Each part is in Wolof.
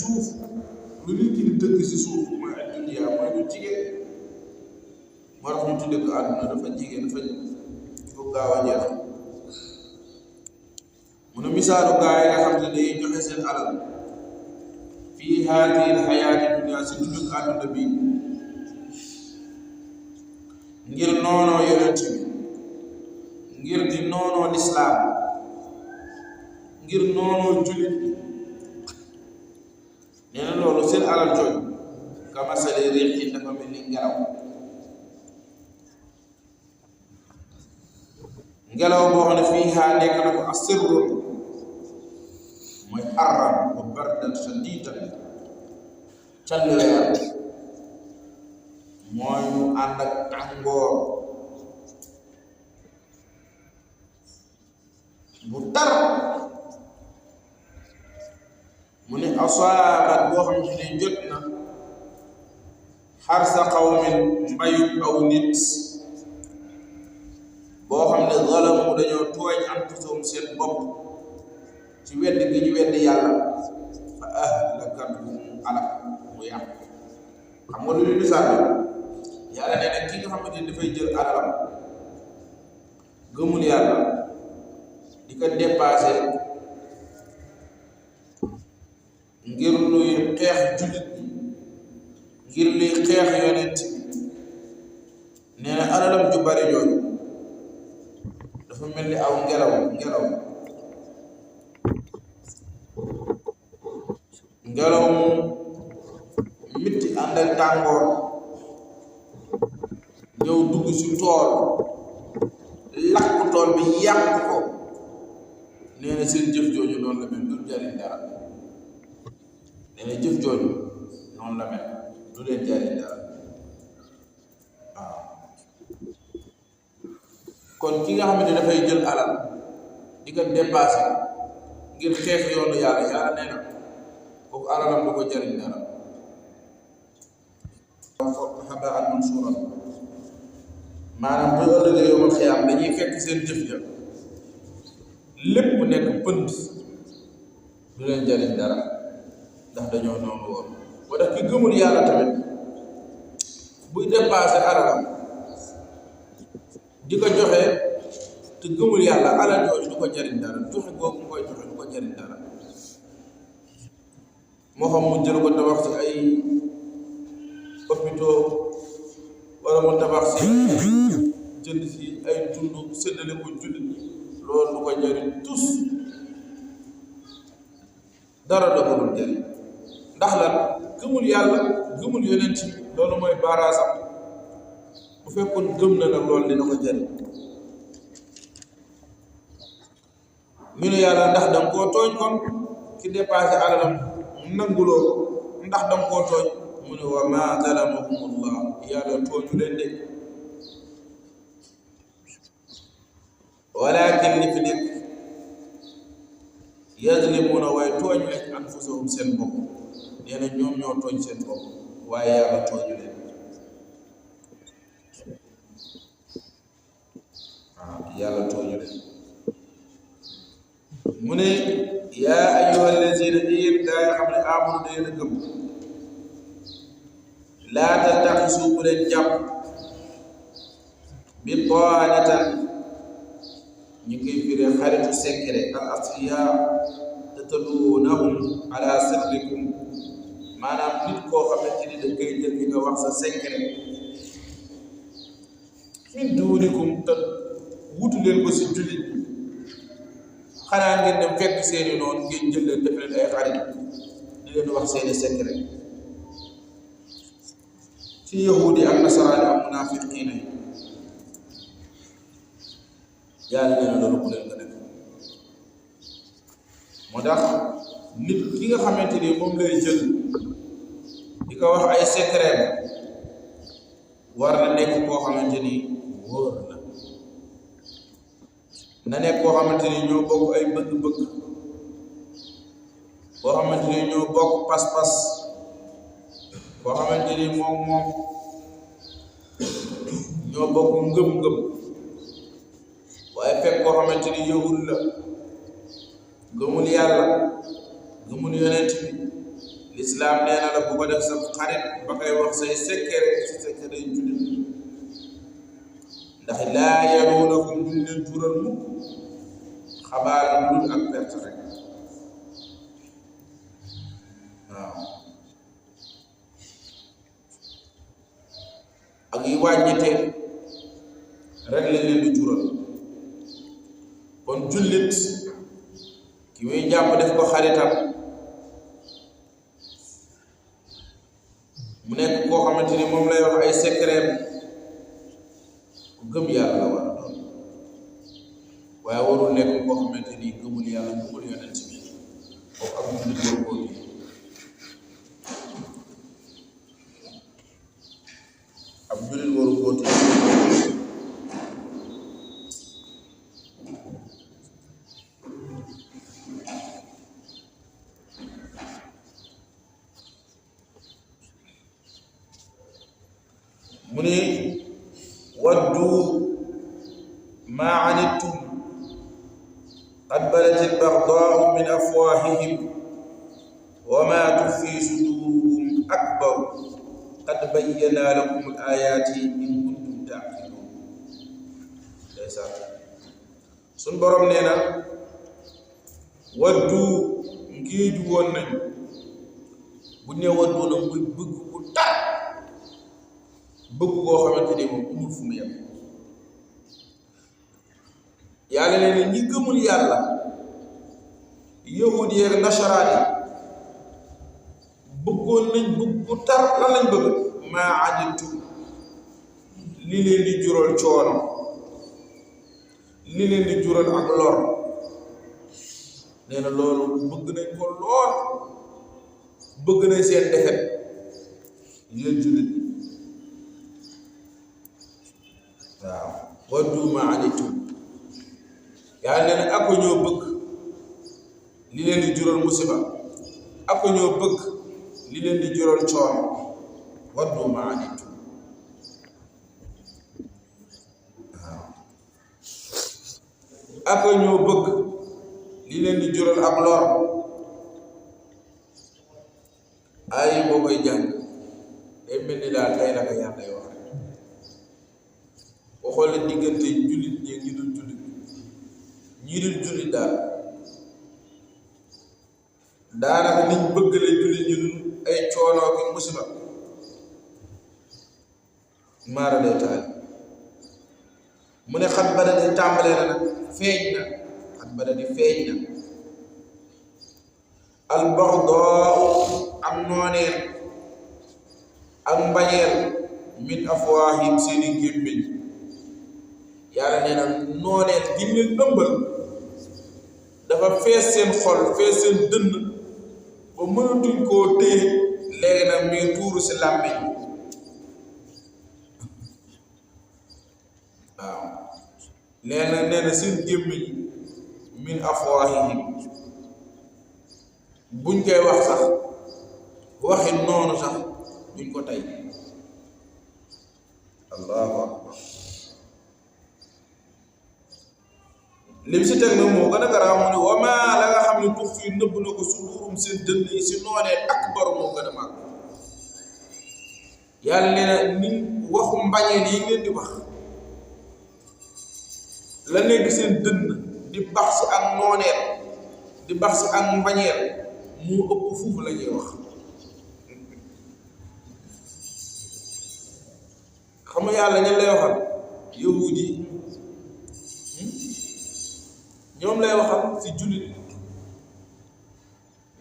suuf lu nit ki di dëkk si suuf mooy ak dunya mooy lu jigéen moo tax ñu tudde ko àdduna dafa jigéen dafa gaaw a jeex mu ne misaalu gaa yi nga xam ne day joxe seen alal fii haadihi l-hayaati dunya si dundug àdduna bi ngir noonoo yonent bi ngir di noonoo lislaam ngir noonoo jullit bi nee na loolu seen alal jooju kamasali riixin dafa mel ni ngelaw boo xam ne fiihaa nekk na ko asirrun mooy harran wa bardan shadiidan calleer mooy mu ànd ak tàngoor bu tar mu ne asaabat boo xam ne jot na xarsa qawmin mbayu aw nit boo xam ne zalamu dañoo tooñ anfusahum seen bopp ci wedd gi ñu wedd yàlla fa ahlakatuhum alak mu yàq xam nga lu ñu misaal yàlla nee na ki nga xamante ni dafay jël alalam gëmul yàlla di ko dépassé ngir luy xeex jullit bi ngir luy xeex yonent nee na alalam ju bari jooju dafa mel ni aw ngelaw mu mitti ànd ak tàngoor ñëw dugg ci tool lakk tool bi yàq ko nee na seen jëf jooju noonu la mel du jariñ dara nee na jëf jooju noonu la mel du leen jariñ dara waaw kon ki nga xamante ne dafay jël alal di ko dépassé ngir xeex yoonu yàlla yàlla nee na kooku alalam du ko jariñ dara haba'an mansuuran maanaam bu ëllëgee yawmal xiyaam dañuy fekk seen jëf ja lépp nekk pënd du leen jariñ dara ndax dañoo noonu woon boo tax ki gëmul yàlla tamit buy dépassé alalam di ko joxe te gëmul yàlla alal jooju du ko jariñ dara joxe googu mu koy joxe du ko jariñ dara moo xam mu jël ko tabax ci ay hôpitaux wala mu tabax si jënd si ay tund séddale ko jullit loolu du ko jariñ tus dara da ko dul jariñ ndax lan gëmul yàlla gëmul yonent loolu mooy baaraasam bu fekkoon gëm na nag loolu dina ko jariñ ñu ne yàlla ndax danga koo tooñ kon ki dépassé alalam nanguloo ndax danga koo tooñ mu ne wa maa zalamahumullah yàlla tooñu leen de walakin li fi nekk yazlimuuna waaye tooñ lañ anfusahum seen bopp nee na ñoom ñoo tooñ seen bopp waaye yàlla tooñu leen waaw yàlla tooñu leen mu ne yaa ayyuhal lazina yéen gaa yi xam ne amanu da yéen a gëm laa tattaxisu bu leen jàpp bi taanatan ñu koy firee xaritu secret al asfiyaa tataluunahum ala sirrikum maanaam nit koo xamante ni da koy jël nga wax sa secret min duunikum te wutu leen ko si jullit xanaa ngeen dem fekk seeni noonu ngeen jël leen def leen ay xarit di leen wax seeni secret ci yahudi ak nasaraani ak munaafiqiina yi yàlla nee na loolu bu leen ko def moo tax nit ki nga xamante ni moom lay jël di ko wax ay secret war na nekk koo xamante ni wóor na nekk koo xamante ni ñoo bokk ay bëgg-bëgg koo xamante ni ñoo bokk pas-pas koo xamante ni moom ñoo bokk ngëm-ngëm waaye fekk koo xamante ni yëwul la gëmul yàlla gëmul yonent bi lislaam nee na la bu ko def sa xarit ba koy wax say secret ci secret jullit ndax laa yaluunakum duñ leen jural mukk xabaaram lul ak perte rek waaw ak yi wàññite rek lañ leen di jural kon jullit ki muy jàpp def ko xaritam mu nekk koo xamante ni moom lay wax ay secret ku gëm yàlla la war a doon waaye warul nekk koo xamante ni gëmul yàlla gëmul yonent bi kooku ak jullit waru koo ji ab jullit waru koo ji mu ne waddu maa anittum qad badat al-baghdau min afwahihim wa ma tukhfi suduruhum akbar qad bayyana lakum al-ayati in kuntum ta'qilun. ndeysaan sun borom nee na waddu ngéeju woon nañu bu ne waddu na muy bëgg ku tar bëgg koo xamante ni moom amul fu mu yem yàlla leen ñi gëmul yàlla yahud yeeg nasaraan yi bëggoon nañ bëgg bu tar lan lañ bëgg maa ajintu li leen di jural coono li leen di jural ak lor nee na loolu bëgg nañ ko lool bëgg nañ seen defet yéen jullit waaw waddu maa anittum yàlla nee na ak ñoo bëgg li leen di jural musiba ak ñoo bëgg li leen di jural coono waddu maa anittum waaw ak ñoo bëgg li leen di jural ak lor ay boo koy jàng day mel ni daal tey la ko yàlla wax boo xoolee diggante jullit ñi ñi dul jullit daal daanaka niñ bëggale jullit ñi dul ay coonoo ki musiba maara day taal mu ne xat bada di tàmbalee na nag feeñ na xat bada di feeñ na al baxdaa am nooneel ak mbañeel min afwaahim seeni gémmiñ yàlla nee na nooneel gi leen ëmbal dafa fees seen xol fees seen dënn ba mënatuñ koo téye léegi nag mi ngi tuuru si làmmiñ waaw nee na seen gémmiñ min afwaahihim buñ koy wax sax waxi noonu sax duñ ko tey allahu akbar lim si teg na moo gën a garaaw mu ne wamaa la nga xam ne tux fii nëbb na ko sudurum seen dënn yi si noonee akbar moo gën a màgg yàlla nee na ni waxu mbañeel yi ngeen di wax la nekk seen dënn di bax si ak nooneel di bax si ak mbañeel mu ëpp fuufu la ñuy wax xam nga yàlla ñan lay waxal yahuud yi ñoom lay waxal si jullit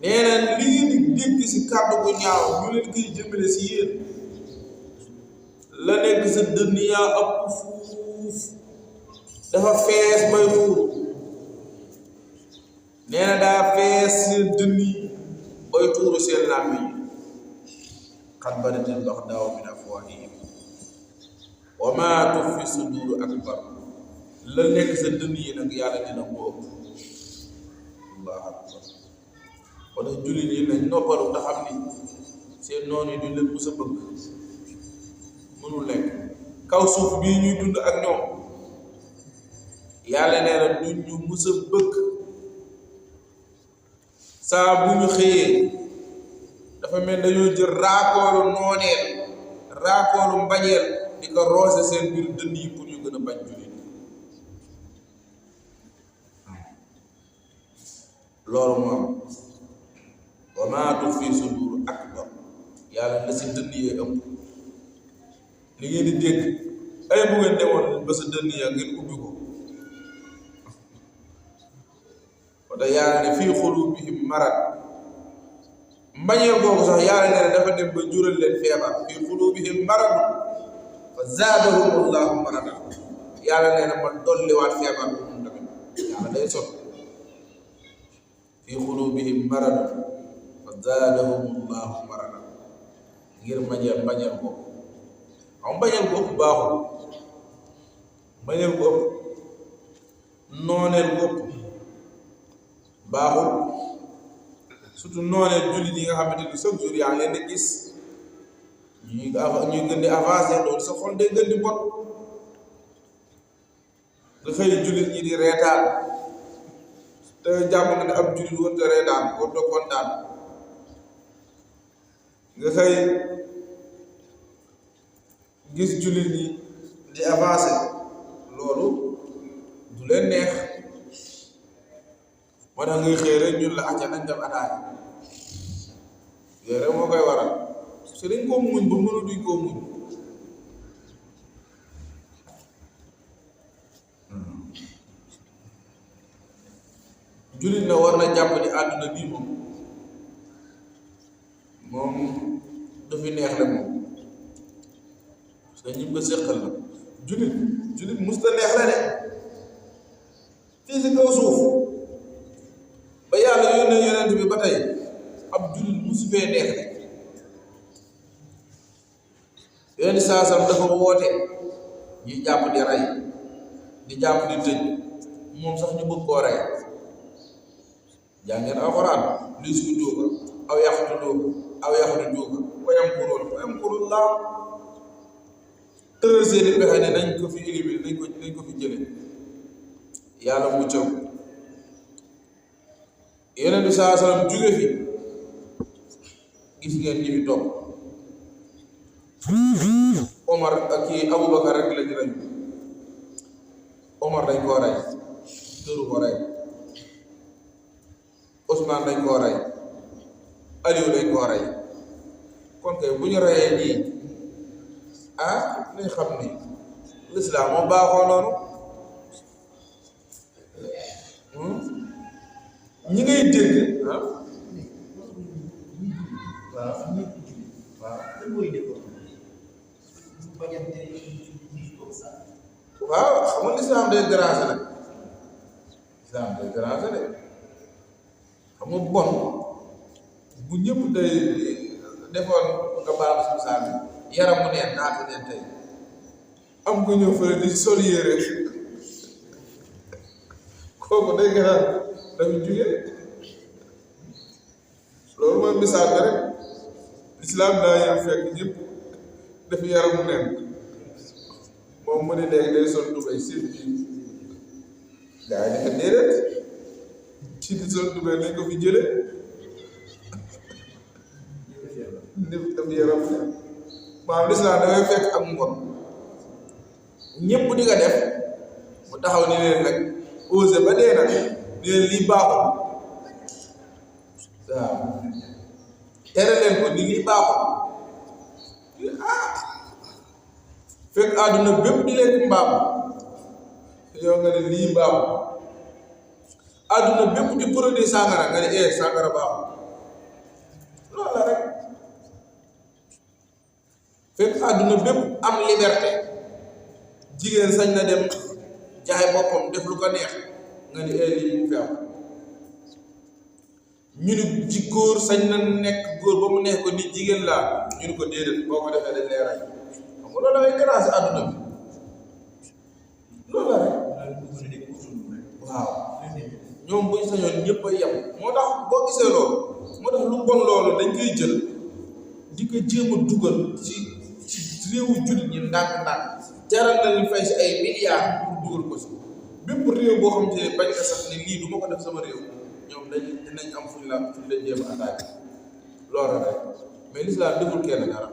nee na li ngeen di dégg si kàddu bu ñaaw ñu leen koy jëmale si yéen la nekk sa dënn yaa ëpp fuuf dafa fees bay tuuru nee na daa fees seen dënn yi bay tuuru seen làmmiñ qad badatil bagdaa'u min afwaahihim wa maa tuxfi suduuru akbar la nekk sa dënn yi nag yàlla dina ko ëpp allahu akbar kon nag jullit yi nañ noppalu te xam ni seen noonu yi duñ leen mës a bëgg mënul nekk kaw suuf bii ñuy dund ak ñoom yàlla nee na duñ ñu mës a bëgg saa bu ñu xëyee dafa mel dañoo jël raakoolu nooneel raakoolu mbañeel di ko roose seen biir dënn yi pour ñu gën a bañ jullit loolu moom wa maa tuxfi suduur akbar yàlla la si dënn yee ëpp li ngeen di dégg ay bu ngeen demoon ba sa dënn ya ngeen ubbi ko wala yàlla ne fii xuluubihim marad mbañeel googu sax yàlla ne dafa dem ba jural leen feebar fii xuluubihim marad fa zaadahum allahu maradan yàlla nee na ma dolliwaat feebar bi moom tamit yàlla day sot fii xuluubihim marad fa zaadahum allahu maradan ngir mbañeel googu xam mbañeel gu ëpp baaxul mbañeel gu ëpp nooneel gu ëpp baaxul surtout nooneel jullit yi nga xamante ni chaque jour yaa ngi leen di gis ñuy gën di avancé loolu sa xol day gën di bon nga xëy jullit ñi di reetaan te jàpp nga ne ab jullit warut a reetaan warut a kontaan nga xëy gis jullit ñi di avancé loolu du leen neex moo tax ngay xëy rek ñun la acca nañ dem ataaya yooyu rek moo koy waral parce que dañ koo muñ ba mënu duñ koo muñ jullit na war na jàpp ni àdduna bii moom du fi neex la moom parce que ñi ko séqal la jullit musta neex la de fii si kaw suuf ba yàlla yónnee yonent bi ba tey ab jullit musu fee neex de yonent saasam dafa woote ñuy jàpp di rey di jàpp di tëj moom sax ñu bëgg koo rey jàngeen alxuraan lii suy dóoga aw yaxatu dóoga aw yaxatu dóoga wayam kuroon laa tëral seeni pexe ne nañ ko fi éliminer nañ ko fi jële yàlla mu caw yeneen bi saa salaam jóge fi gis ngeen ñi fi topp Omar ak kii Aboubacar rek lañu rey Omar dañ koo rey tëru ko rey Ousmane dañ koo rey Aliou dañ koo rey kon kay bu ñu reyee ñii nañ xam ni lislaam moo baaxoo noonu ñi ngay dégg waaw xam nga lislaam day déranger nag lislaam day déranger de xam nga bon bu ñëpp day defoon nga baal ma si misaal bi yaram mu neen naata neen tey am ko ñëw fële di sol yére kooku day gën a dafa jóge loolu mooy misaal bi rek lislaam daa yem fekk ñëpp def yaram mu neen moom mu ne léegi day sol tubéy seen bi gaa yi dafa déedéet ci di sol tubéy nañ ko fi jële def yaram ne maanaam lislaam dafay fekk ak mbon ñëpp di nga def mu taxaw ni leen nag osé ba dee nag ni leen lii baaxul waaw tere leen ko ni lii baaxul fekk àdduna bépp di leen mbaam yow nga ne lii baaxul àdduna bépp di produit sàngara nga ne sàngara baaxul loolu la rek fekk àdduna bépp am liberté jigéen sañ na dem jaay boppam def lu ko neex nga ni lii mu fi am ñu ni ji góor sañ na nekk góor ba mu neex ko ni jigéen laa ñu ni ko déedéet boo ko defee dañ lay rey xam nga loolu dafay déranger àdduna bi loolu la rek waaw ñoom buñ sañoon ñëpp a yem moo tax boo gisee loolu moo tax lu bon loolu dañ koy jël di ko jéem a dugal ci réewu jullit ñi ndànk-ndànk jaral na leen fay si ay milliards pour dugal ko si bépp réew boo xam te ne bañ na sax ne lii du ma ko def sama réew ñoom dinañ am fuñ la jéem a attaqué loolu rek mais l'islam deful kenn dara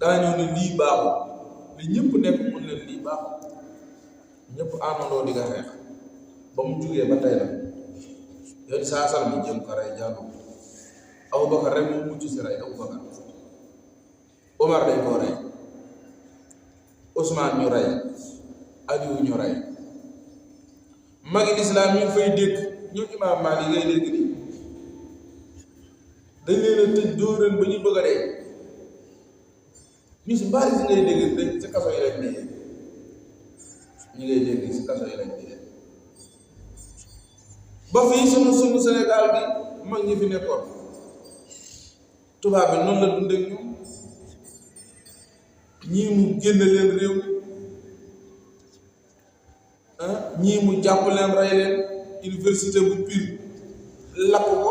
daa ñëw ne lii baaxul li ñëpp nekk mun leen lii baaxul ñëpp àndandoo di nga xeex ba mu jugee ba tey la yoon saa sal mu jëm ko rey jàllu Abubakar rek mu mucc si rey Abubakar Omar dañ koo rey Ousmane ñu rey Aliou ñu rey magi lislaam ñu fay dégg ñoom Imaam Maalik ngay dégg nii dañ leen a tëj dóoral ba ñu bëgg a dee ñu si bari si ngay dégg si kaso yi lañ dee ñu ngay dégg si kaso yi lañ dee ba fii sunu Sénégal bi mag ñi fi nekkoon tubaab bi noonu la dundee ak ñoom ñii mu génn leen réew ñii mu jàpp leen rey leen université bu Pire lakk ko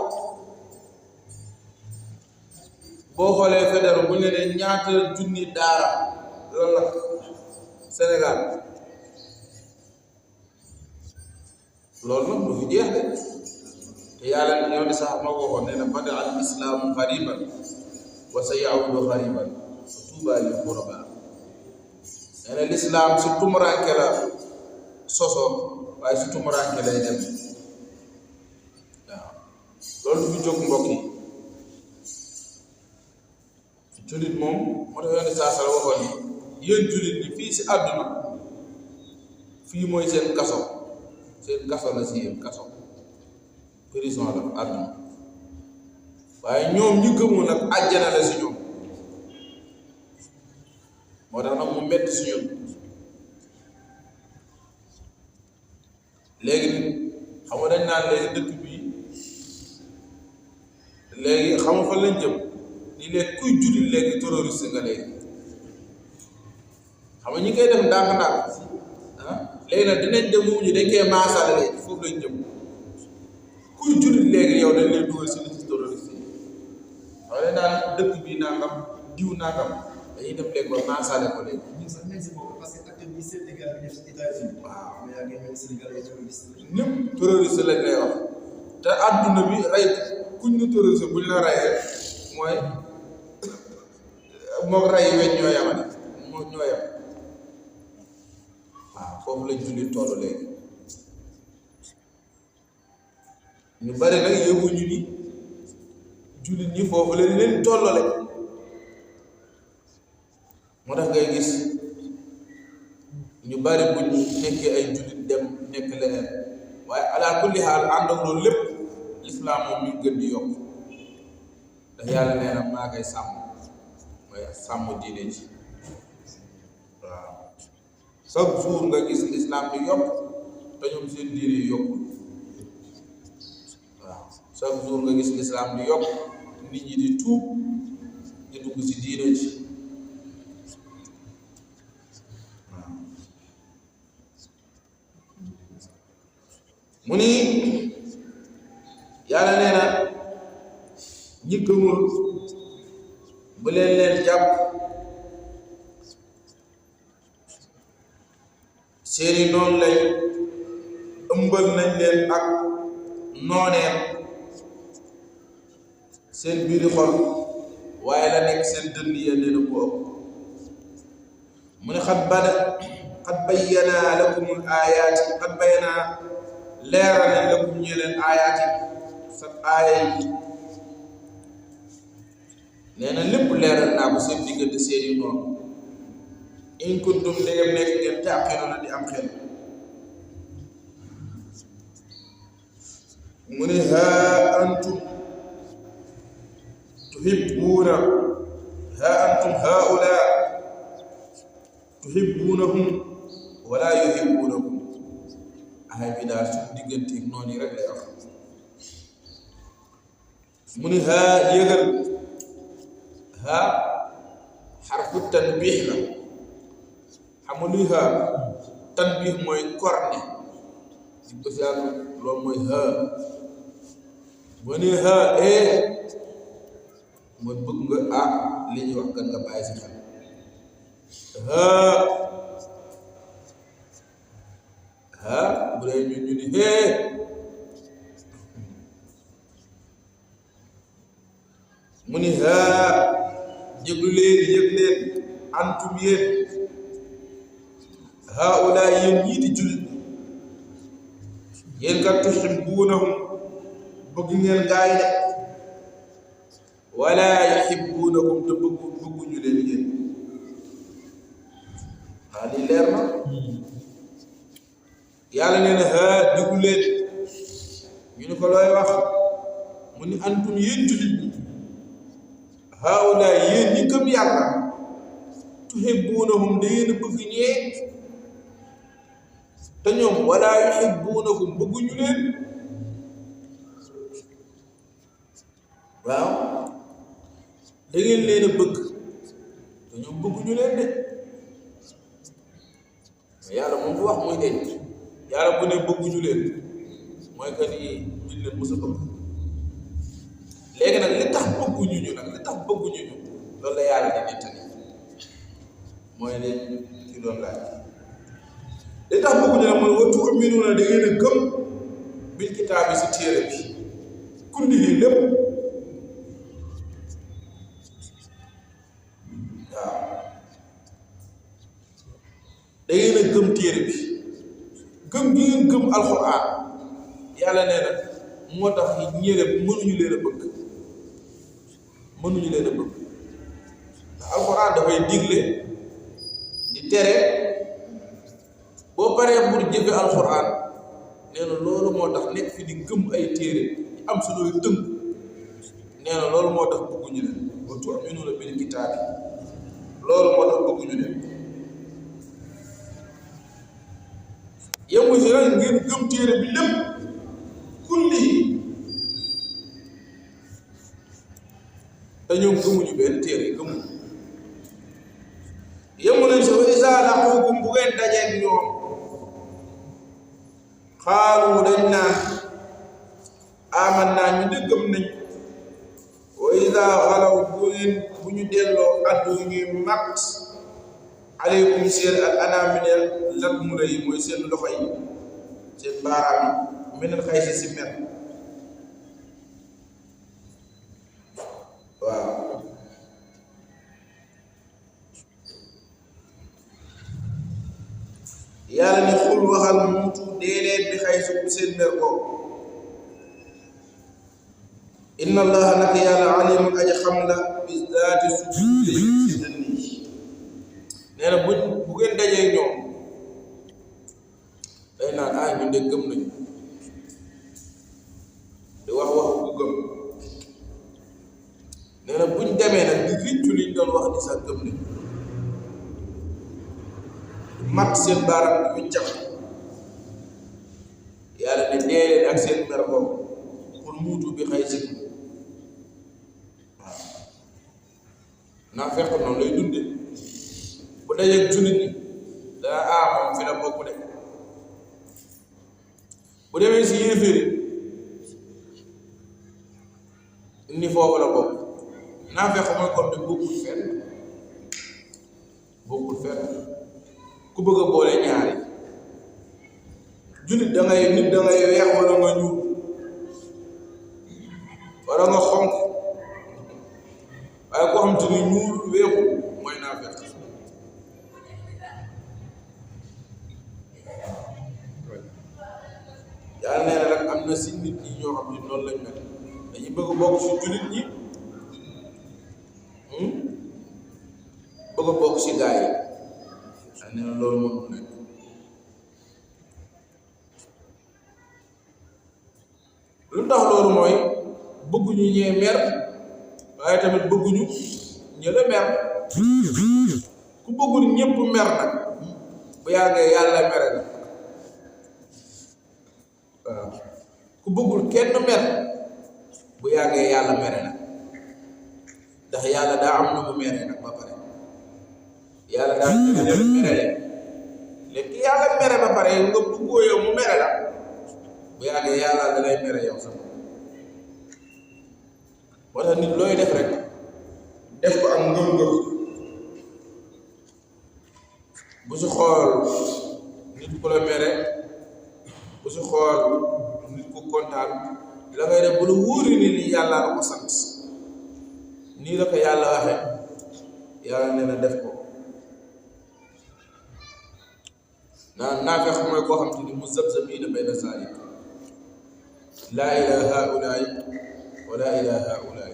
boo xoolee fédéral bu ñu leen ñaata junni daara la lakk Sénégal loolu nag du fi jeex de te yàlla ñoo di sax ma waxoon nee na bada al islaamu xariban wa sa yaudu xariban wa tuuba lil xuraba nee na lislaam si tumuranke la soso waaye si tumuranke lay dem waaw loolu du fi jóg mbokk yi jullit moom moo tax yoon di saa sala waxoon ni yéen jullit ñi fii si àdduna fii mooy seen kaso la si yéen kaso prison la àdduna waaye ñoom ñu gëmoon nag àjjana la si ñoom moo tax nag mu metti si ñun léegi xam nga dañ naan léegi dëkk bii léegi xam nga fa lañ jëm ni léegi kuy jullit léegi terroriste nga léegi xam nga ñi koy def ndànk-ndànk léegi nag dinañ dem mu ñu dañ koy maasale léegi foofu lañ jëm kuy jullit léegi yow dañ lay dugal si liste terroriste yi xam nga dañ dëkk bii nangam diw nangam dañuy dem léegi ba maasale ko léegi. ñun sax nañ si bokk parce que acte bi Sénégal bi def si États-Unis. waaw mais yaa ngi mel Sénégal ay terroriste. ñëpp terroriste lañ lay wax te adduna bi rey kuñ ñu terroriste buñ la reyee mooy moom rey weñ ñoo yamane moo ñoo yam waaw foofu lañ jullit tollu léegi ñu bari nag yëguñu ni jullit ñi foofu lañ leen tollale moo tax ngay gis ñu bari buñ nekkee ay jullit dem nekk leneen waaye ala kulli xaal ànd ak loolu lépp lislaam moom ñu gën di yokk ndax yàlla nee na maa koy sàmm mooy sàmm diine ji waaw chaque jour nga gis lislaam di yokk te ñoom seen diine yi yokkul waaw chaque jour nga gis lislaam di yokk nit ñi di tuub di dugg ci diine ji mu ni yàlla nee na ñi gëmul bu leen jàpp seeni noonu lay ëmbal nañ leen ak nooneen seen biiri xol waaye la nekk seen dënn ya nee na ko ëpp mu ne xat bayyana lakumul aayaati xat bayyana leeral nañ lakum ñe leen aayaati sa aaya yi nee na lépp leeral naa ko seen diggante seeni noonu in kuntum ndegem nekk ngeen tàqinoona di am xel mu ne haa antum haulaa tuhibbuunahum wala yuhibbuunakum aay bi daal suñu diggante noonu yi rek lay wax mu ne haa yëgal haa xarfu tanbiix la xam nga luy haa tanbiix mooy korne di ko si loolu mooy haa boo nee haa mooy bëgg nga li ñuy wax kan nga bàyyi si xel bu dee ñu ni mu ni haa jéglu leen yëg leen antum yéen haulaa yéen ñii di jullit yéen kat tuhibbuunahum bëgg ngeen gaay de wala yuhibbuunakum te bëgguñu leen yéen waa lii leer na yàlla nee na haa diggu leen ñu ni ko looy wax mu ni antum yéen jullit ñi haulaa yéen ñi gëm yàlla tuhibbuunahum da yéen a bëgg ñee te ñoom wala yuhibbuunakum bëgguñu leen waaw da ngeen leen a bëgg te ñoom bëgguñu leen de mais yàlla moom du wax muy denc yàlla bu ne bëgguñu leen mooy que ni duñ leen mës a bëgg léegi nag li tax bëgguñu ñu nag li tax bëgguñu ñu loolu la yàlla di nettali mooy ne ci doon laaj li tax bëgguñu nag mooy wa tu'minuuna da ngeen a gëm bil kitaabi si téere bi kundi yi lépp waaw da ngeen a gëm téere bi gëm gi ngeen gëm alxuraan yàlla nee na moo tax ñële mënuñu leen a bëgg mënuñu leen a bëgg ndax alxuraan dafay digle di tere boo paree pour jëfe alxuraan nee na loolu moo tax nekk fi di gëm ay téere di am suñuy tënk nee na loolu moo tax bëgguñu leen wa tu'minuuna bil kitaabi loolu moo tax bëgguñu leen yemu si rek ngeen gëm téere bi lépp kulli te ñoom gëmuñu benn téere gëmuñu yemu nañ si wa izaa laquukum bu ngeen dajeeg ñoom xaalu dañ naan aamannaa ñu de gëm nañ wa izaa xalaw bu ñu delloo addu ñuy mat aleykum seen al anaamine lat mu rëy mooy seen loxo yi seen baaraam yi meneen xay si mer waaw yàlla ni xul waxal muutu dee leen bi xay su seen mer ko inna allaha naka yàlla alimun aji xam la bi zaati sudur si dënn yi nee na bu ngeen dajee ñoom day naan ah ñu de gëm nañu di wax bu gëm nee na buñ demee nag di riccu liñ doon wax di sax gëm nañu mat seen baaraam di wiccax yàlla ne dee leen ak seen mer boobu pour muutu bi xay si waaw naa fekk noonu lay dunde bu dajeeg jullit ñi dana moom fi la bokk de bu demee si yéeféeri ni foofu la bokk naa fekk mooy kon de bokkul fenn ku bëgg a boole ñaari jullit nit da ngay weex wala nga ñuul wala nga xonq waaye ko xam te ni ñuul weexul mooy naa fekk yàlla nee na nag am na si nit ñi ñoo xam ne noonu lañ mel dañuy bëgg bokk si jullit ñi bëgg a bokk si gaa yi yàlla nee na loolu mënul nekk lu tax loolu mooy bëgguñu ñee mer waaye tamit bëgguñu ñële mer ku bëggul ñëpp mer nag bu yàggee yàlla mere na waaw ku bëggul kenn mer bu yàggee yàlla mere na ndax yàlla daa am na mu mere nag ba pare yàlla daa mere leen léegi yàlla mere ba pare nga bëggoo yow mu mere la bu yàggee yàlla da lay mere yow sax moo tax nit looy def rek def ko am ngëm-ngëm bu si xool nit ku la mere bu si xool nit ku kontaan la ngay def bu la wóori ni li yàlla la ko sant nii la ko yàlla waxe yàlla nee na def ko naafeq mooy koo xam te ni muzabzabiina bayna zaalik laa ilaa haulaay wa laa ilaa haulaay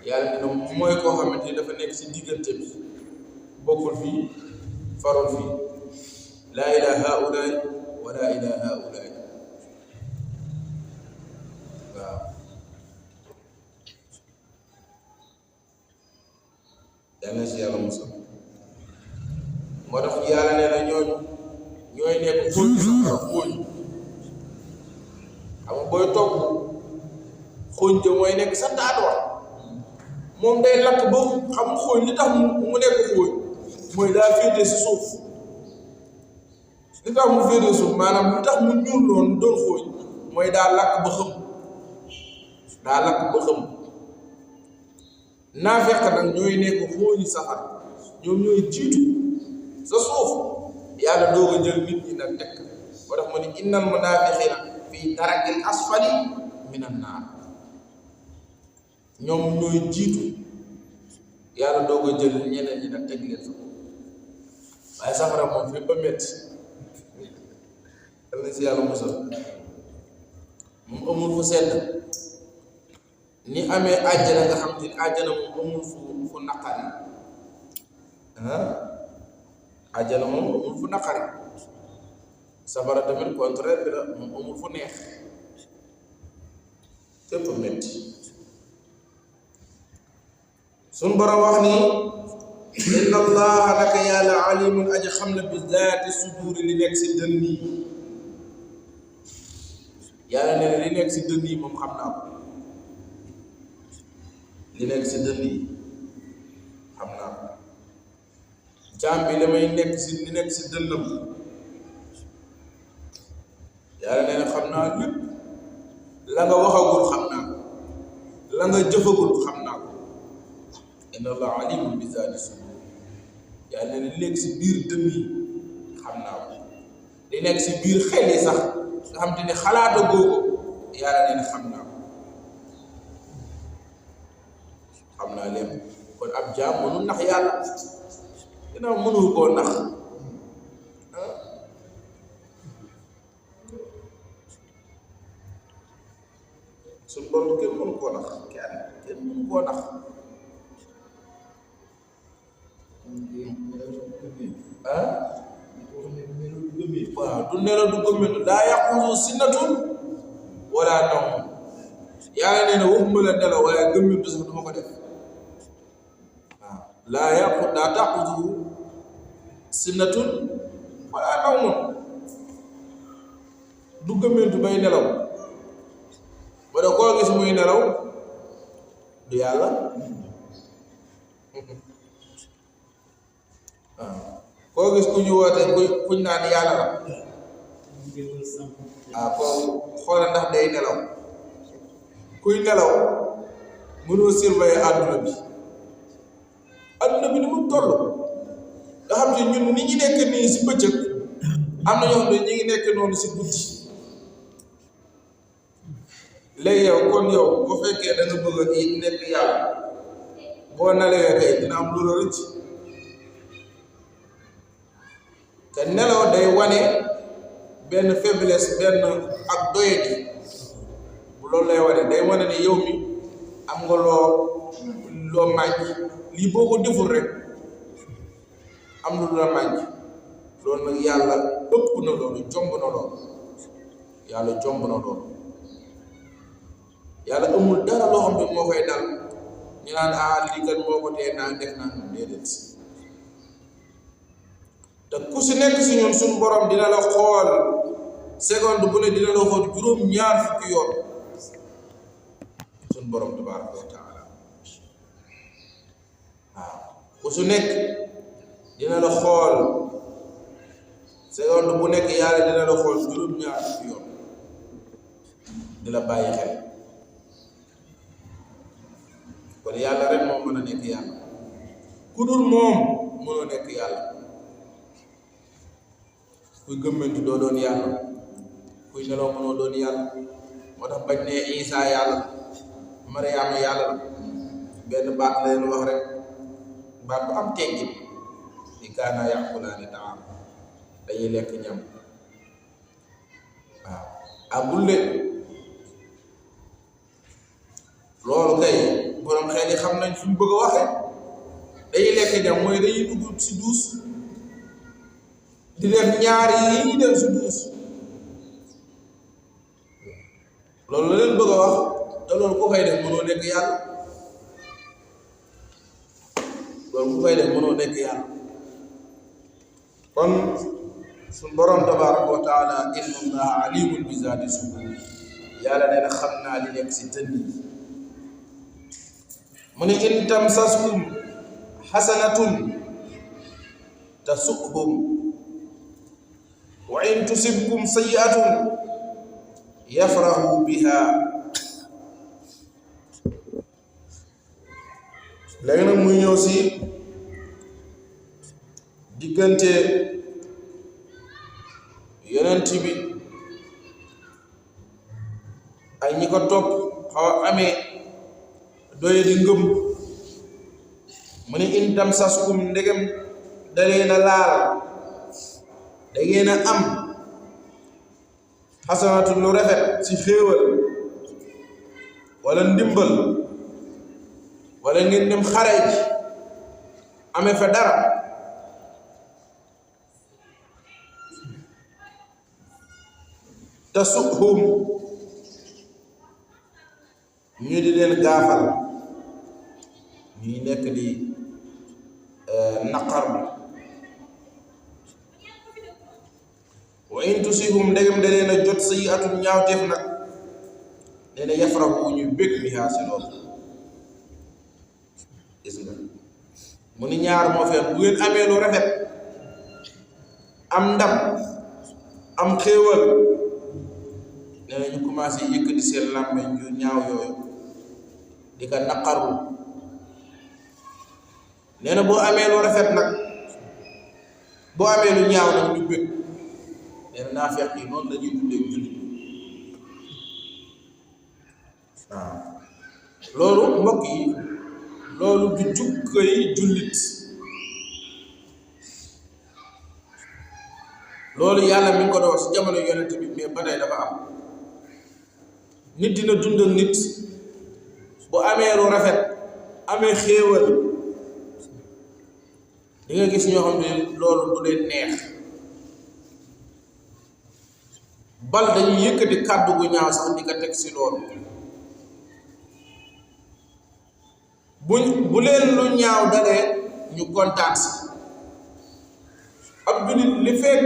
yàlla nee na mooy koo xamante ni dafa nekk si diggante bi bokkul fii farul fii laa ilaa haulaay wa laa ilaa haulaay waaw yàlla si yàlla musal moo tax yàlla nee na ñooy nekk xóoñ safara xóoñ xam nga booy togg xóoñ te mooy nekk sa taatoo moom day lakk ba xam nga xóoñ li tax mu nekk xóoñ mooy daa féete si suuf li tax mu féete suuf maanaam li tax mu ñuul noonu doon xóoñ mooy daa lakk ba xëm naafeq nag ñooy nekk xóoñi safara ñoom ñooy jiitu sa suuf yàlla doog a jël nit ñi nag teg moo tax mu ne innal munaafiqiina fii darakil asfali minan naar ñoom ñooy jiitu yàlla doog a jël ñeneen ñi nag teg leen sa waaye safara moom fépp a métti yal na si yàlla musal moom amul fu sedd ni amee àjjana nga xam te ni àjjana moom amul fu naqari àjjana moom amul fu naqari safara tamit contraire bi la moom amul fu neex fépp métti suñ borom wax ni inna allaha naka yàlla alimun aji xam na bi zaati suduuri li nekk si dënn yi yàlla nee na li nekk si dënn yi moom xam naa ko li nekk si dënn yi xam naa ko jaam bi damay nekk si li nekk si dënnam yàlla nee na xam naa lépp la nga waxagul xam naa ko la nga jëfagul xam naa ko inna allaha alimun bi zaati sudur yàlla nee na li nekk si biir dënn yi xam naa ko li nekk si biir xel yi sax nga xam te ne xalaata googu yàlla nee na xam naa ko xam naa lépp kon ab jaam mënul nax yàlla dina mënul koo nax suñu borom kenn mënu koo nax kenn mënu koo nax waaw du nelaw du gëmmentu laa yaquuzu sinatun wala nawm yàlla nee na waxuma la nelaw waaye gëmmentu sax duma ko def waaw laa taquuzu sinatun wala nawm du gëmmentu bay nelaw wala koo gis muy nelaw du yàlla koo gis ku ñu woote kuñ naan yàlla la ko xoolal ndax day nelaw kuy nelaw mënoo surveiller àdduna bi ni mu toll nga xam ne ñun ni ñu nekk nii si bëccëg am na ñoo xam ne ñu ngi nekk noonu si guddi léegi yow kon yow bu fekkee da nga bëgg a nekk yàlla boo nelawee kay dina am lu la rëcc te nelaw day wane benn faiblesse benn ak doyadi bu loolu lay wane day wane ne yow mi am nga loo mànc lii boo ko deful rek am na lu la mànc loolu nag yàlla ëpp na loolu jomb na loolu yàlla jomb na loolu yàlla amul dara loo xam ne moo koy dal ñu naan lii kat moo ko tee naa def naa déedéet te ku si nekk si ñun suñu borom dina la xool seconde bu ne dina la xool juróom-ñaar fukki yoon suñu borom tabaraka wa taala waaw ku su nekk dina la xool seconde bu nekk yàlla dina la xool juróom-ñaar fukki yoon di la bàyyi xel kon yàlla rek moo mën a nekk yàlla ku dul moom mënoo nekk yàlla kuy gëmmantu doo doon yàlla kuy nelaw mënoo doon yàlla moo tax bañ ne Isa yàlla Mariama yàlla la benn baat la leen wax rek baat bu am teggin di kaana yaqulaani taam dañuy lekk ñam waaw àggul de loolu kay borom xel yi xam nañ fi mu bëgg a waxe dañuy lekk ñam mooy dañuy dugg si duus di def ñaari yi ñuy def si duus loolu la leen bëgg a wax te loolu ku koy def mënoo nekk yàlla loolu ku koy def mënoo nekk yàlla kon suñ borom tabaraka wa taala inna allaha alimun bi zaati sudur yàlla nee na xam naa li nekk si dënn yi mu ne in tamsaskum xasanatun tasu'hum wa in tusibkum sayyi'atun yafrahu biha léegi nag muy ñëw si diggante yonent bi ay ñi ko topp xaw a amee doye di ngëm mu ne in tamsaskum ndegem da leen a laal da ngeen a am xasanatu lu rafet ci xéewal wala ndimbal wala ngeen dem xare ji amee fa dara tasuhum ñu di leen gaafal ñuy nekk di naqarlu wa in tusihum ndegem da leen a jot sayyi'atun ñaawteef nag nee na yafrahu ñu bég bihaa si loolu gis nga mu ni ñaar moo feen bu ngeen amee lu rafet am ndam am xéewal nee na ñu commencé yëkkati seen làmmeñ yu ñaaw yooyu di ko naqarlu nee na boo amee lu rafet nag boo amee lu ñaaw nag ñu bég nee na naafeq yi noonu la ñuy dundee jullit waaw loolu mbokk yi loolu du jukkoy jullit loolu yàlla mi ngi ko doon si jamono yonent bi mais ba tey dafa am nit dina dund ak nit bu amee lu rafet amee xéewal di nga gis ñoo xam ne loolu du leen neex bal dañuy yëkkati kàddu gu ñaaw sax di ko teg si loolu bu leen lu ñaaw dalee ñu kontaan si ab jullit li fekk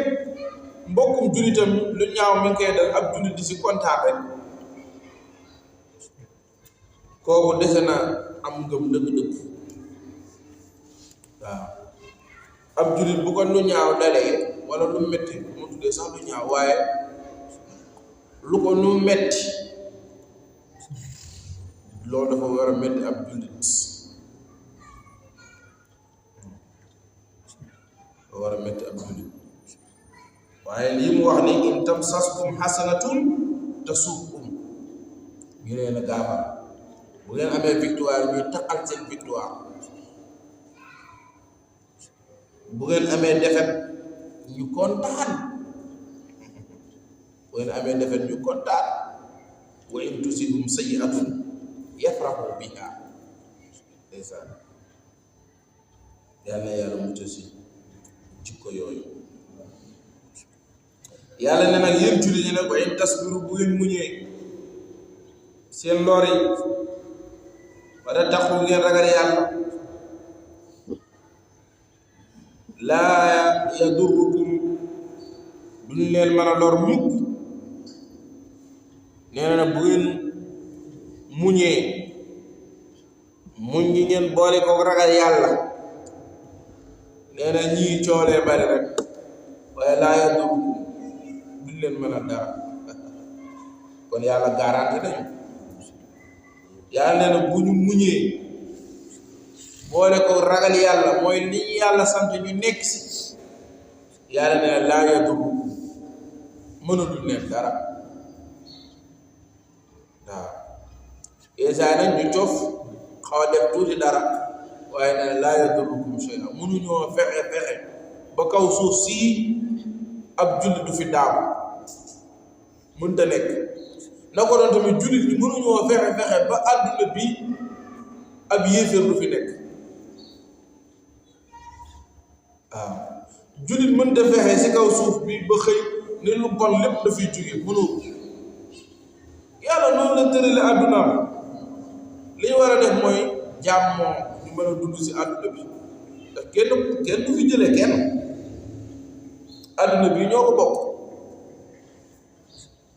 mbokkum jullitam lu ñaaw mi ngi koy dal ab jullit di si kontaan rek kooku dese na am ngëm dëgg-dëgg waaw ab jullit bu ko lu ñaaw dalee wala lu metti mu tuddee sax lu ñaaw waaye lu ko lu metti loolu dafa war a metti ab jullit dafa war a metti ab jullit waaye lii mu wax ni in tamsaskum xasanatun tasu'hum ñu leen a gaafal bu ngeen amee victoire ñuy taqal seen victoire bu ngeen amee défaite ñu kontaan bu ngeen amee défaite ñu kontaan wa in tusibhum sayyi'atun yafrahu biha ndeysaan yàlla na yàlla mucc si jikko yooyu yàlla ne nag yéen jullit ñi nag wa in tasbiru bu ngeen muñee seen lor yi wala taxu ngeen ragal yàlla laa yadurrukum duñ leen mën a lor mukk nee na bu ngeen muñee muñ ñi ngeen boole ko ragal yàlla nee na ñii coolee bari rek waaye laa yadurrukum duñ leen mën a dara kon yàlla garanti nañu yàlla nee na bu ñu muñee boole ko ragal yàlla mooy li ñu yàlla sant ñu nekk si yàlla nee na laa yadurrukum mënul leen dara waaw esa nag ñu cof xaw a def tuuti dara waaye ne laa yadurrukum shay'an mënuñoo fexe ba kaw suuf sii ab jullit du fi daamu mënta nekk na ko doon tamit jullit ñi mënuñoo fexe ba àdduna bi ab yéeféer du fi nekk waaw jullit mënta fexe si kaw suuf bi ba xëy ne lu bon lépp dafay jóge mënoo yàlla noonu la tërale àddunaam li ñu war a def mooy jàmmoo ñu mën a dund si àdduna bi ndax kenn du fi jëlee kenn àdduna bi ñoo ko bokk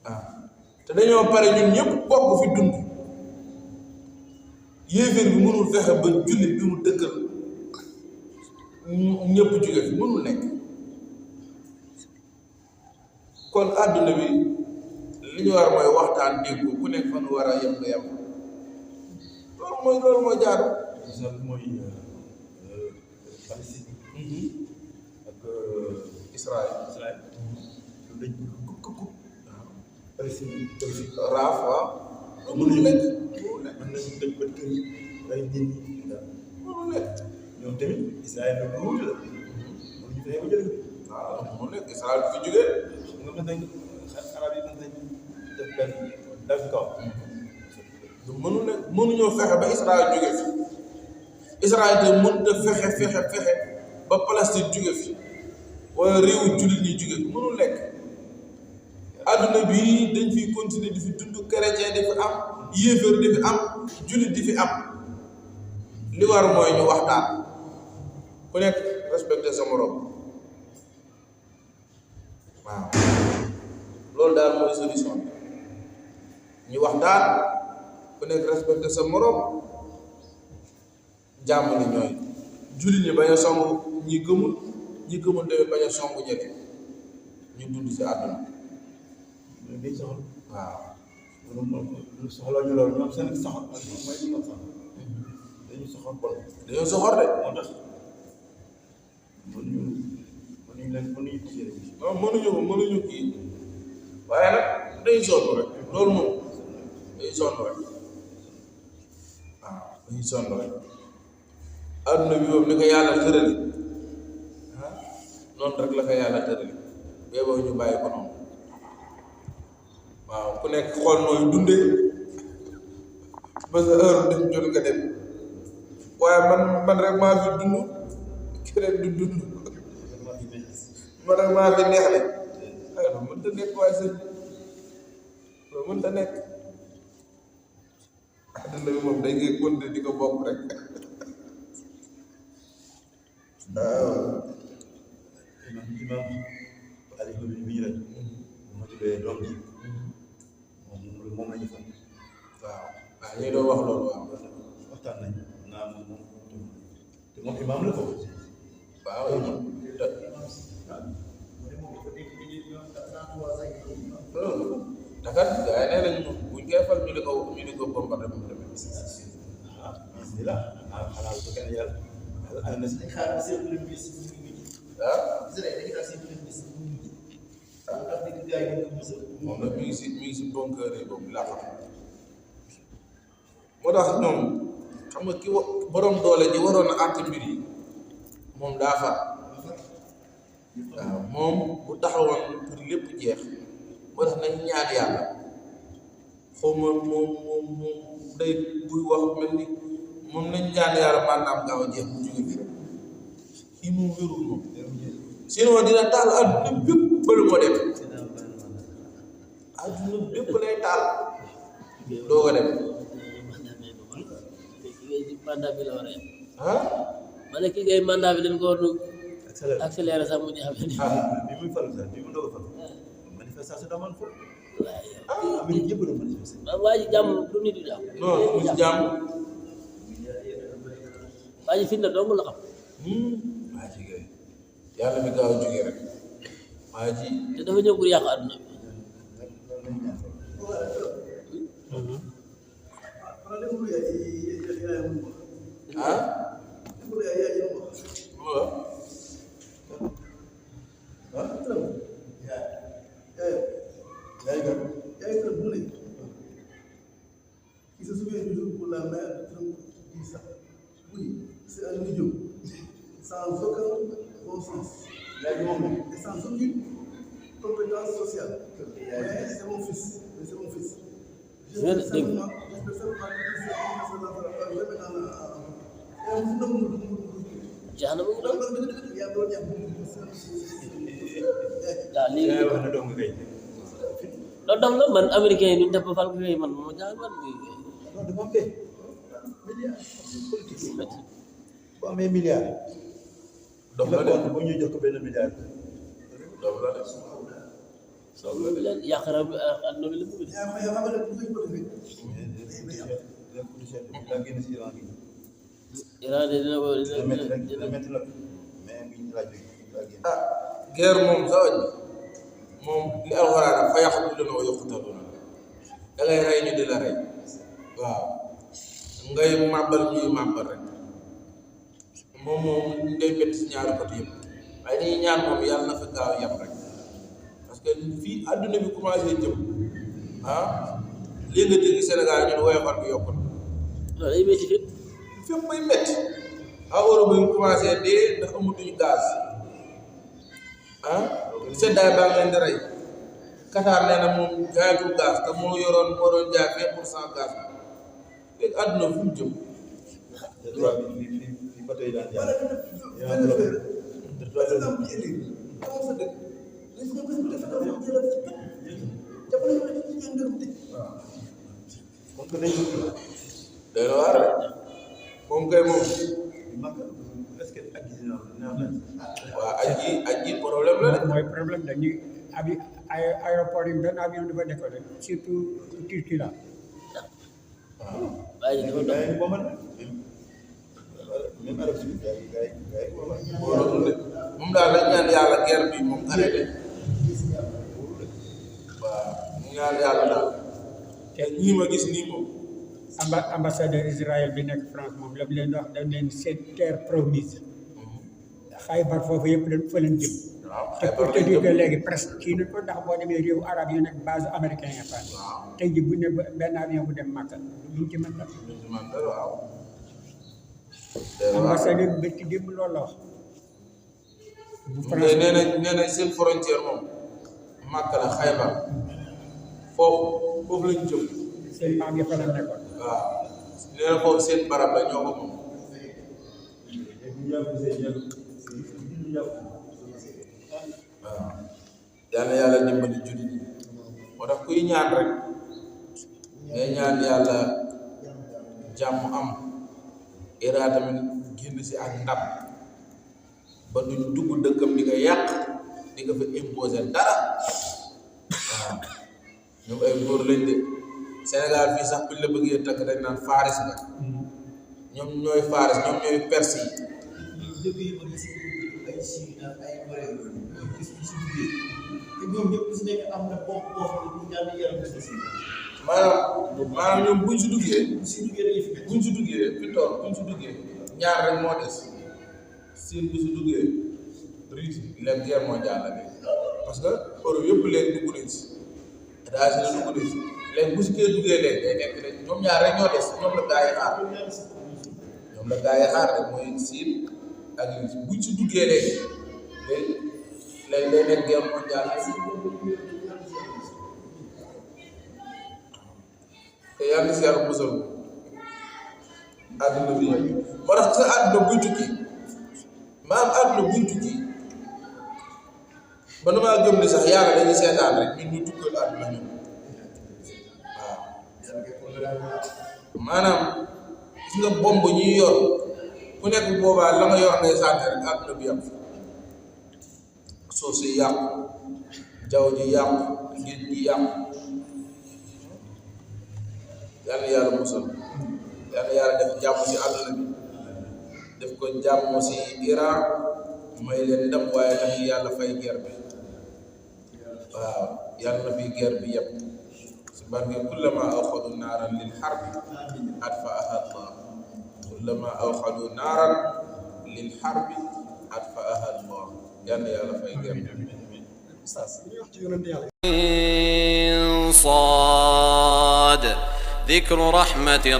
waaw te dañoo pare ñun ñëpp bokk fi dund yéeféer bi mënul fexe ba jullit bi mu dëkkal ñëpp jóge fi mënul nekk kon àdduna bi li ñu war mooy waxtaan dégg ku nekk fan war a yem nga yem loolu mooy jaaru exemple mooy Palestine ak Israël loolu dañ ko Palestine raaf waaw mënul nekk mën nañu tëj bët kër yi ay nit ñi mënul nekk ñoom tamit Israël la lu wuute la mënuñu fexe ba jël waaw mënul nekk Israël du fi jógee nga mën nañ arab yi mën nañ def benn dal ci kaw mënul nekk mënuñoo fexe ba Israël jóge fi Israël te mënut a fexe ba Palestine jóge fi wala réewu jullit ñi jóge fi mënul nekk adduna bi dañ fiy continuer di fi dund chrétien di fi am yéeféer di fi am jullit di fi am li war mooy ñu waxtaan ku nekk respecté sa morom waaw loolu daal mooy solution bi ñu waxtaan ku nekk respecté sa morom jàmm ni ñooy jullit ñi bañ a song ñi gëmul tamit bañ a song ñële ñu dund si àdduna day soxla waaw lu soxla ñu loolu ñoom seen soxla mooy li nga soxla dañu soxla bon dañoo soxor de moo tax mënuñu kii waaye nag day sonn rek loolu moom day sonn rek waaw dañuy sonn rek adduna bi moom ni ko yàlla tërali noonu rek la ko yàlla tërali bee boo ñu bàyyi ko noonu waaw ku nekk xool nooy dundee ba sa heure dem jot nga dem waaye man rek maa fi dund keneen du dund man rek maa fi neex le ay loolu mënta nekk waaye sëñ loolu mënta nekk adduna bi moom dañ koy continuer di ko bokk rek waaw imam Aliou bi bii rek moo tuddee doom ji moom la ñu fan waaw waaw ñuy doon wax loolu waaw waxtaan nañ naa moom te moom imam la ko waaw dakat gaa yi nee nañ buñ koy fal ñu di ko bombardé moom tamit bismillah xalaat ko kenn yàlla ana na si ah moom nag mi ngi si bunker yi boobu laa xam moo tax ñoom xam nga borom doole ji waroon a àtte mbir yi moom daa far waaw moom bu taxawoon pour lépp jeex moo tax nañ ñaan yàlla xaw ma moom day buy wax mel ni moom nañ ñaan yàlla maanaam gaaw a jeex bu jóge fi kii moom wérul moom sinon dina taal àdduna bépp bëri moo dem àdduna bépp lay taal doo ko dem mandat bi la war a yem ah ma ne kii ngay mandat bi dañ ko war a accéléré sax mu jeex bi muy falu sax bi mu doog a falu manifestation daa man foofu Amérique yëpp la manifestation waa ji jàmm du nit du jàmm non mu si jàmm waa ji fitna dong la xam waa ji kay yàlla mi gaaw a jógee rek waa ji te dafa ñëw pour yàq àdduna bi ah c'est un idiot sans aucun bon sens et sans aucune compétence sociale. Mais c'est mon fils. J'espère simplement que jaana mu ngi doon waaw léegi wax na dong kay. loolu dam la man américain yi ñu def ba fal ko kay man moo jaaxal man non dafa am de milliard politique bu amee milliard. dox la de bu ñu jox ko benn milliard. dox la de leen yàq na àdduna bi la bëgg Iran de dina ko dina métti nag mais ngi laaj ah guerre moom sa wañ moom li alxuraan fa yaqtuluuna wa yuqtaluuna da ngay rey ñu di la rey waaw ngay màbbal ñuy màbbal rek moom day métti si ñaari côté yëpp waaye dañuy ñaan moom yàlla na fa gaaw yam rek parce que fii adduna bi commencé jëm ah lii nga dégg Sénégal ñun woyofal bi yokku na loolu day métti fépp fépp bay métti ah Europe yi commencé dee ndax amatuñu gaz ah seddaay baa ngi leen di rey Qatar nee na moom jaayatul gaz te moo doon jaay 20% gaz bi léegi àdduna fu mu jëm fii ba tey daan kon que dañ day la waar rek moom kay moom est-ce que ak waaw aj ji problème la de mooy problème dañuy aéroport yi benn avion dafa décollé surtout Turquie là. waaye dafa dox gars yi boobu même Arabie Saoudite gars yi moom daal dañ ñaan yàlla guerre bi moom arrêté waaw mu ñaan yàlla daal te ñii ma gis nii moom ambassadeur Israël bi nekk France moom la leen wax dañ leen seen terre promise Xaybar foofu yëpp leen fa leen jëm. waaw te pour te dire que léegi presque kii nañ ko ndax boo demee réew arabe yi nekk base américain ya fa tey ji bu ne benn avion bu dem Makka duñ ci mën dara. waaw ambassadeur bi ci démb loolu la wax. bu mais nee na seen frontière moom Makka la Xaybar foofu lañ jëm seen maam yi fa la nekkoon. waaw nee na foofu seen barab la ñoo ko moom waaw yal na yàlla dimbali jullit moo tax kuy ñaan rek ngay ñaan yàlla jàmm am Iran tamit génn si ak ndam ba duñ dugg dëkkam di ko yàq di ko fa imposer dara waaw ñoom ay góor lañ de Sénégal fii sax buñ la bëggee takk dañ naan Faris nga ñoom ñooy Faris ñoom ñooy Perse yi maanaam ñoom buñ si duggee fi toog buñ si duggee ñaar rek moo des Siin bu si duggee Russie léegi guerre mondiale la léegi parce que Europe yëpp léegi dugg nañ si États-Unis dugg nañ si léegi bu si kee duggee léegi day nekk rek ñoom ñaar rek ñoo des ñoom la gaa yi xaar rek mooy Siin ak Russie buñ si duggee léegi day nekk guerre mondiale te yàlla si yàlla musal àdduna bi moo tax sa àdduna buy tukki àdduna buy tukki ba damaa gëm ni sax yàlla dañuy seetaan rek ñun ñu tukkal àdduna ñun waaw maanaam gis nga bomb ñuy yor ku nekk boobaa la nga yor ngay sànni rek àdduna bi yàqu suuf si yàqu jaww ji yàqu géej gi yàqu yàlla yàlla musal yàlla yàlla def jàmm si àdduna bi def ko jàmm si Iran may leen ndam waaye tamit yàlla fay guerre bi waaw yàlla na fi guerre bi yëpp si barke kullama awxadu naaran lil harbi atfaaha Allah kullama awxadu naaran lil harbi atfaaha Allah yàlla yàlla fay guerre bi صاد ذكر رحمة